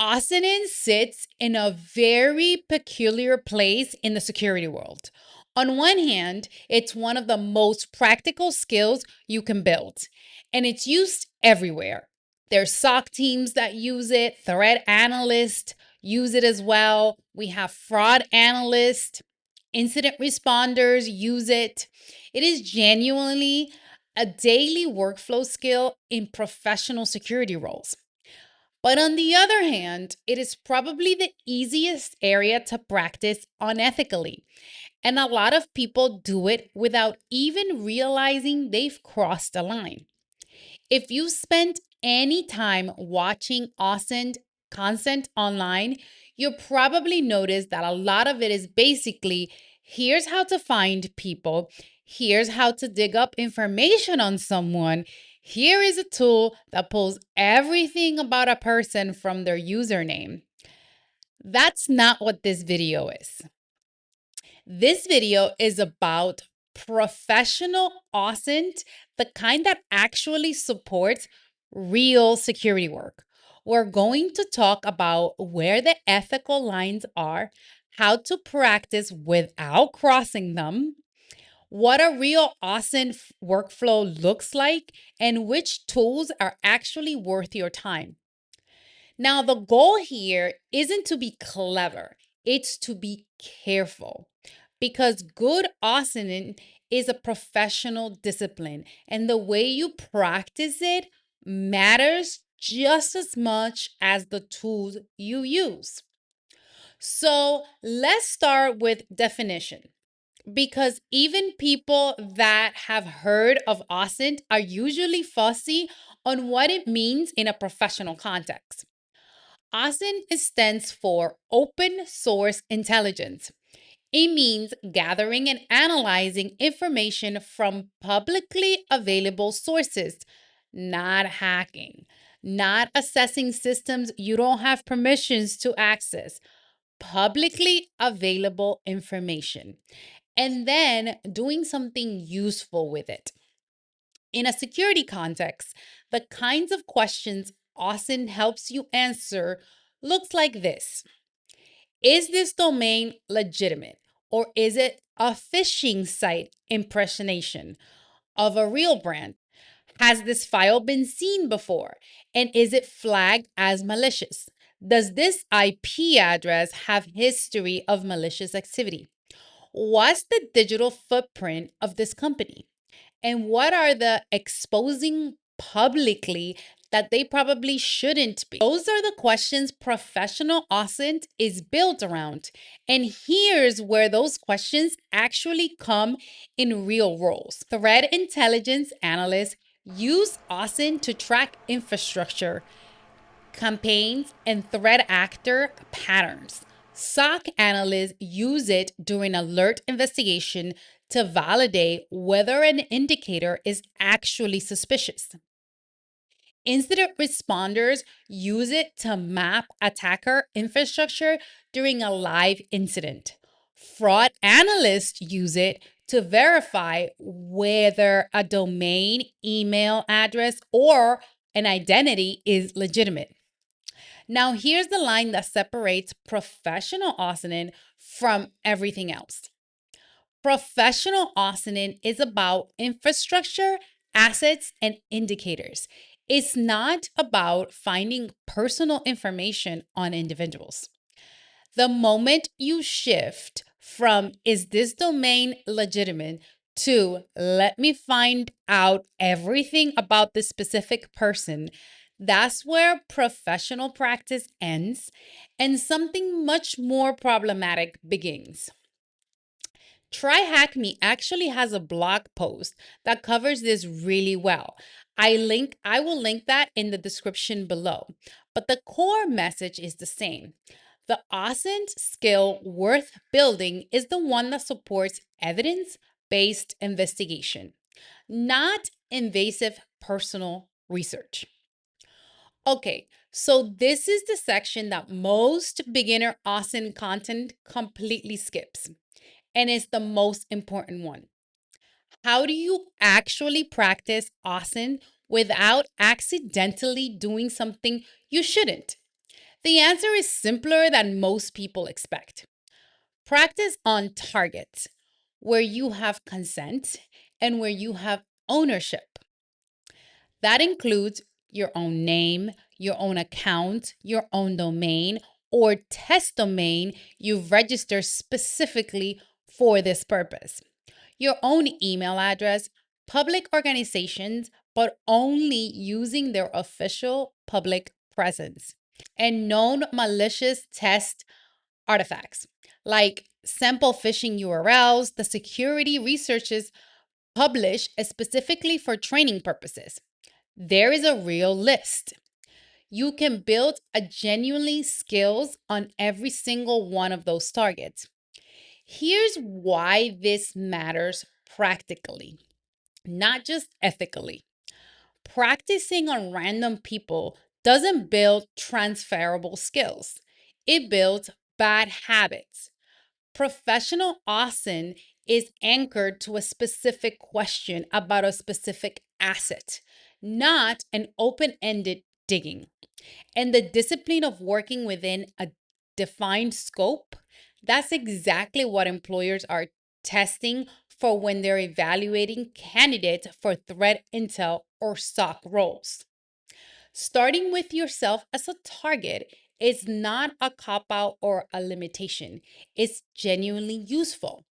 OSINT sits in a very peculiar place in the security world. On one hand, it's one of the most practical skills you can build, and it's used everywhere. There's SOC teams that use it, threat analysts use it as well. We have fraud analysts, incident responders use it. It is genuinely a daily workflow skill in professional security roles. But on the other hand, it is probably the easiest area to practice unethically. And a lot of people do it without even realizing they've crossed a line. If you spent any time watching OSINT content online, you'll probably notice that a lot of it is basically here's how to find people, here's how to dig up information on someone. Here is a tool that pulls everything about a person from their username. That's not what this video is. This video is about professional OSINT, the kind that actually supports real security work. We're going to talk about where the ethical lines are, how to practice without crossing them, what a real OSINT workflow looks like, and which tools are actually worth your time. Now, the goal here isn't to be clever, it's to be careful because good OSINT is a professional discipline, and the way you practice it matters just as much as the tools you use. So let's start with definition because even people that have heard of OSINT are usually fussy on what it means in a professional context. OSINT stands for Open Source Intelligence. It means gathering and analyzing information from publicly available sources, not hacking, not accessing systems you don't have permissions to access, publicly available information, and then doing something useful with it. In a security context, the kinds of questions OSINT helps you answer looks like this. Is this domain legitimate, or is it a phishing site impersonation of a real brand? Has this file been seen before, and is it flagged as malicious? Does this IP address have history of malicious activity? What's the digital footprint of this company? And what are the exposing publicly that they probably shouldn't be? Those are the questions professional OSINT is built around. And here's where those questions actually come in real roles. Threat intelligence analysts use OSINT to track infrastructure, campaigns, and threat actor patterns. SOC analysts use it during alert investigation to validate whether an indicator is actually suspicious. Incident responders use it to map attacker infrastructure during a live incident. Fraud analysts use it to verify whether a domain, email address, or an identity is legitimate. Now, here's the line that separates professional OSINT from everything else. Professional OSINT is about infrastructure, assets, and indicators. It's not about finding personal information on individuals. The moment you shift from is this domain legitimate to let me find out everything about this specific person, that's where professional practice ends and something much more problematic begins. Try Hack Me actually has a blog post that covers this really well. I will link that in the description below. But the core message is the same. The OSINT skill worth building is the one that supports evidence-based investigation, not invasive personal research. Okay, so this is the section that most beginner OSINT content completely skips, and it's the most important one. How do you actually practice OSINT without accidentally doing something you shouldn't? The answer is simpler than most people expect. Practice on targets where you have consent and where you have ownership. That includes your own name, your own account, your own domain, or test domain you've registered specifically for this purpose. Your own email address, public organizations, but only using their official public presence, and known malicious test artifacts like sample phishing URLs, the security researchers publish specifically for training purposes. There is a real list. You can build a genuinely skills on every single one of those targets. Here's why this matters practically, not just ethically. Practicing on random people doesn't build transferable skills. It builds bad habits. Professional OSINT is anchored to a specific question about a specific asset, not an open-ended digging. And the discipline of working within a defined scope, that's exactly what employers are testing for when they're evaluating candidates for threat intel or SOC roles. Starting with yourself as a target is not a cop out or a limitation. It's genuinely useful.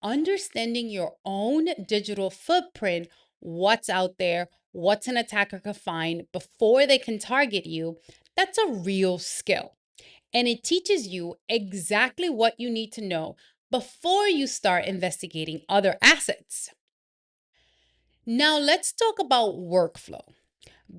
Understanding your own digital footprint, what's out there, what an attacker can find before they can target you, that's a real skill. And it teaches you exactly what you need to know before you start investigating other assets. Now, let's talk about workflow,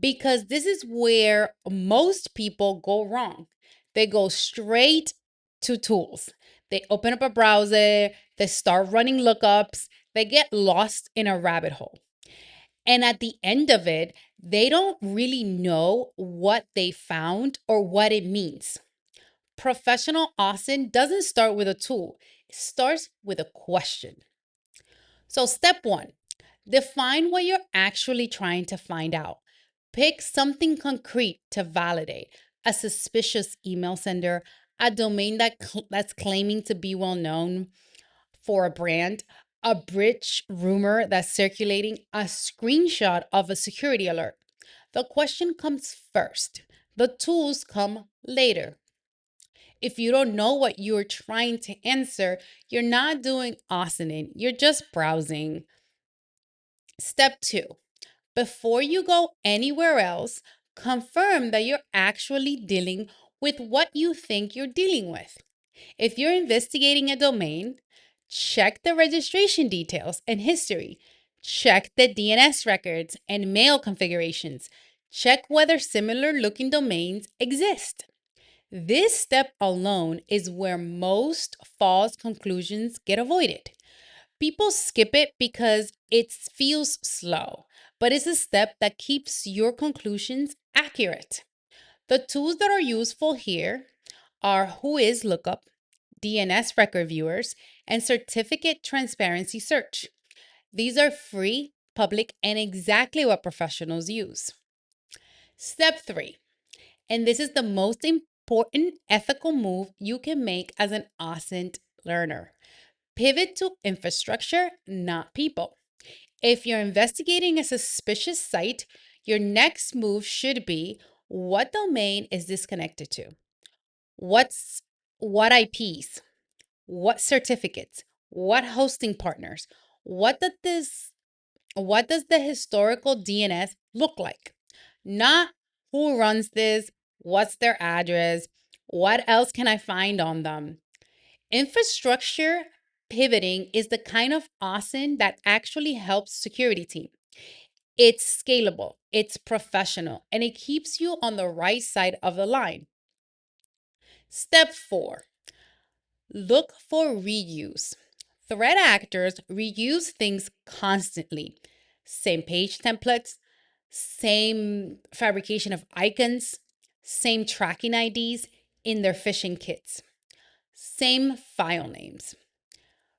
because this is where most people go wrong. They go straight to tools. They open up a browser, they start running lookups, they get lost in a rabbit hole. And at the end of it, they don't really know what they found or what it means. Professional OSINT doesn't start with a tool, it starts with a question. So, step one, define what you're actually trying to find out. Pick something concrete to validate: a suspicious email sender, a domain that's claiming to be well known for a brand, a breach rumor that's circulating, a screenshot of a security alert. The question comes first, the tools come later. If you don't know what you're trying to answer, you're not doing OSINT, you're just browsing. Step two, before you go anywhere else, confirm that you're actually dealing with what you think you're dealing with. If you're investigating a domain, check the registration details and history. Check the DNS records and mail configurations. Check whether similar looking domains exist. This step alone is where most false conclusions get avoided. People skip it because it feels slow, but it's a step that keeps your conclusions accurate. The tools that are useful here are Whois Lookup, DNS record viewers, and certificate transparency search. These are free, public, and exactly what professionals use. Step three, and this is the most important ethical move you can make as an OSINT learner. Pivot to infrastructure, not people. If you're investigating a suspicious site, your next move should be: what domain is this connected to? What IPs? What certificates? What hosting partners? What does this what does the historical DNS look like? Not who runs this, what's their address, what else can I find on them? Infrastructure pivoting is the kind of OSINT that actually helps security team. It's scalable, it's professional, and it keeps you on the right side of the line. Step four, look for reuse. Threat actors reuse things constantly. Same page templates, same fabrication of icons, same tracking IDs in their phishing kits, same file names.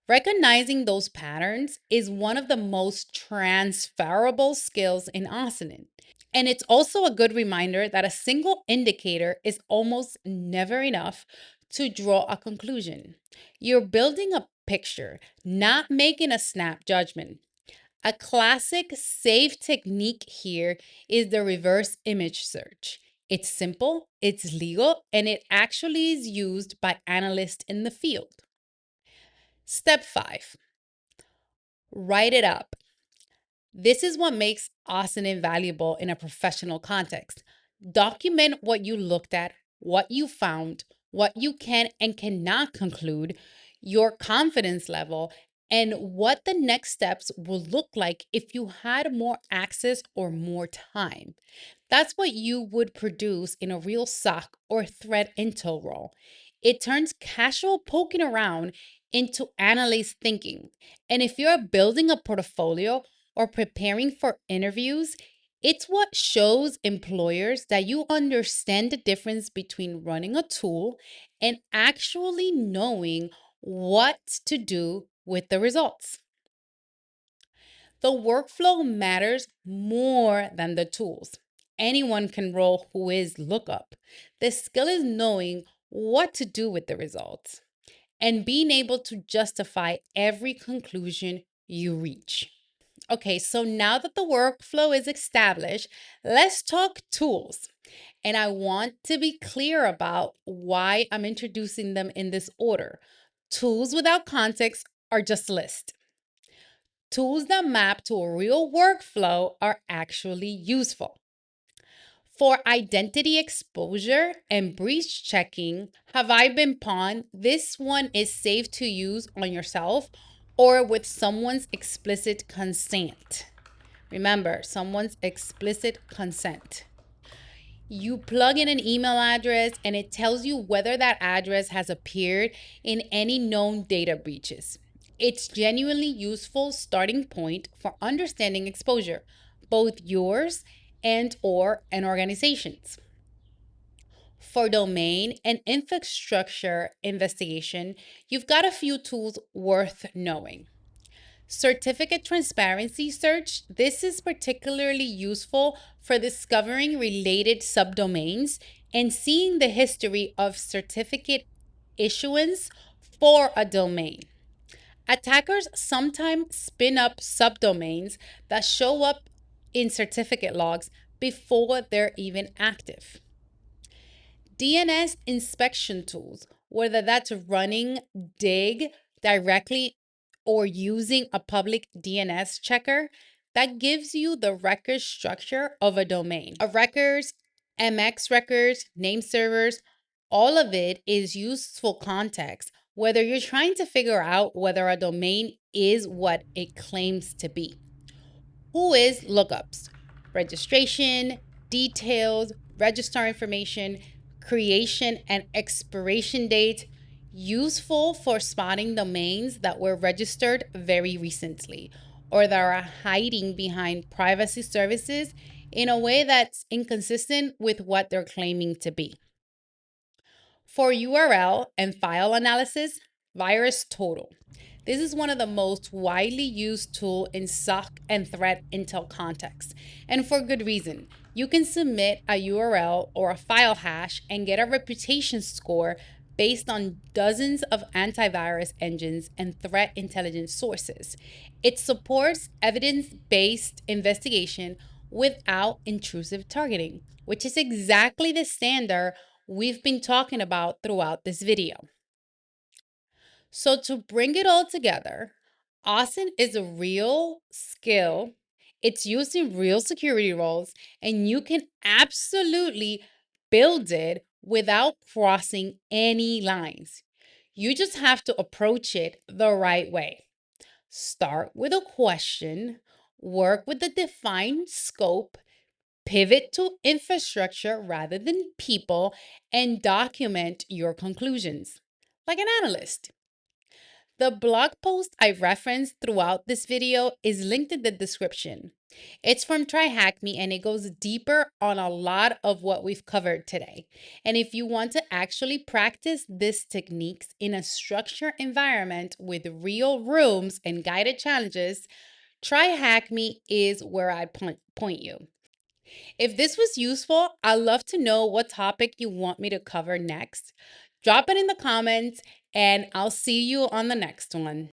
Recognizing those patterns is one of the most transferable skills in OSINT. And it's also a good reminder that a single indicator is almost never enough to draw a conclusion. You're building a picture, not making a snap judgment. A classic safe technique here is the reverse image search. It's simple, it's legal, and it actually is used by analysts in the field. Step 5, write it up. This is what makes OSINT invaluable in a professional context. Document what you looked at, what you found, what you can and cannot conclude, your confidence level, and what the next steps will look like if you had more access or more time. That's what you would produce in a real SOC or threat intel role. It turns casual poking around into analyst thinking. And if you're building a portfolio or preparing for interviews, it's what shows employers that you understand the difference between running a tool and actually knowing what to do with the results. The workflow matters more than the tools. Anyone can roll Whois lookup. The skill is knowing what to do with the results and being able to justify every conclusion you reach. Okay, so now that the workflow is established, let's talk tools. And I want to be clear about why I'm introducing them in this order. Tools without context are just a list. Tools that map to a real workflow are actually useful. For identity exposure and breach checking, have I been pwned? This one is safe to use on yourself or with someone's explicit consent. Remember, someone's explicit consent. You plug in an email address and it tells you whether that address has appeared in any known data breaches. It's genuinely useful starting point for understanding exposure, both yours and or an organization's. For domain and infrastructure investigation, you've got a few tools worth knowing. Certificate transparency search. This is particularly useful for discovering related subdomains and seeing the history of certificate issuance for a domain. Attackers sometimes spin up subdomains that show up in certificate logs before they're even active. DNS inspection tools, whether that's running dig directly or using a public DNS checker, that gives you the record structure of a domain. A records, MX records, name servers, all of it is useful context, whether you're trying to figure out whether a domain is what it claims to be. Whois lookups, registration, details, registrar information, creation and expiration date, useful for spotting domains that were registered very recently or that are hiding behind privacy services in a way that's inconsistent with what they're claiming to be. For URL and file analysis, VirusTotal. This is one of the most widely used tools in SOC and threat intel context, and for good reason. You can submit a URL or a file hash and get a reputation score based on dozens of antivirus engines and threat intelligence sources. It supports evidence-based investigation without intrusive targeting, which is exactly the standard we've been talking about throughout this video. So to bring it all together, OSINT is a real skill. It's used in real security roles, and you can absolutely build it without crossing any lines. You just have to approach it the right way. Start with a question, work with the defined scope, pivot to infrastructure rather than people, and document your conclusions like an analyst. The blog post I referenced throughout this video is linked in the description. It's from Try Hack Me and it goes deeper on a lot of what we've covered today. And if you want to actually practice these techniques in a structured environment with real rooms and guided challenges, Try Hack Me is where I point you. If this was useful, I'd love to know what topic you want me to cover next. Drop it in the comments, and I'll see you on the next one.